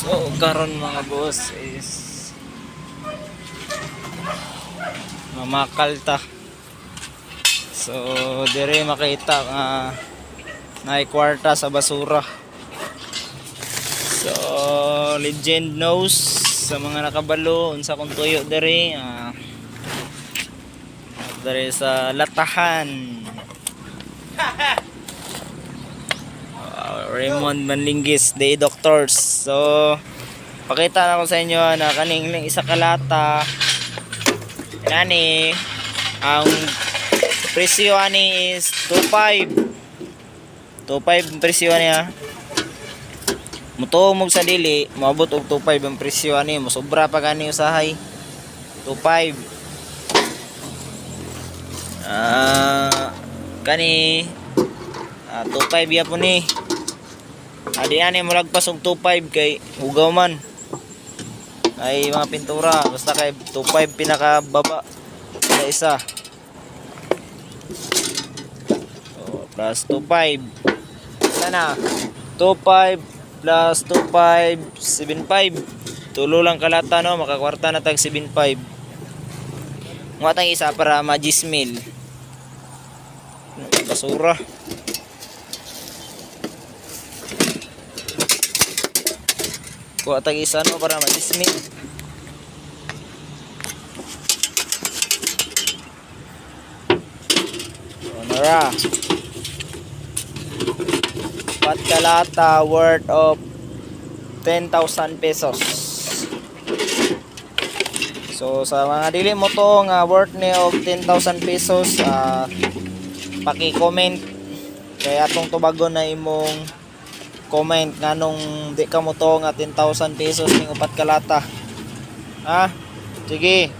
So karon mga boss is mamakal ta. So dire makita nga naikwarta sa basura. So legend knows sa mga nakabalo unsa kung tuyo dire dire sa latahan. Raymond Manlinggis, Day Doctors. So pakita na ko sa inyo na kaning isa kalata nani ang presyo ani is 2.5 ang presyo niya. Mutuong sa dili maabot og 2.5 ang presyo ani, mosobra pa gani usahay 2.5. Kani 2.5 yapon ni. Adi ani mo lagpas og 2.5 kay hugaw man. Ay mga pintura basta kay 2.5 pinaka baba sa isa. So, plus 2.5 sana 2.5 plus 2.5 7.5 tulo lang kalata no, makakwarta na tag 7.5. Muatang isa para ma-10,000 basura. Kuha tag isa no para ma-10,000. Onora. Pat kalata worth of 10,000 pesos. So sa mga dili mo to nga worth ni og 10,000 pesos, paki-comment kay atong tubagon na imong comment nganong di ka mo to nga 10,000 pesos ning upat kalata. Ha? Sige.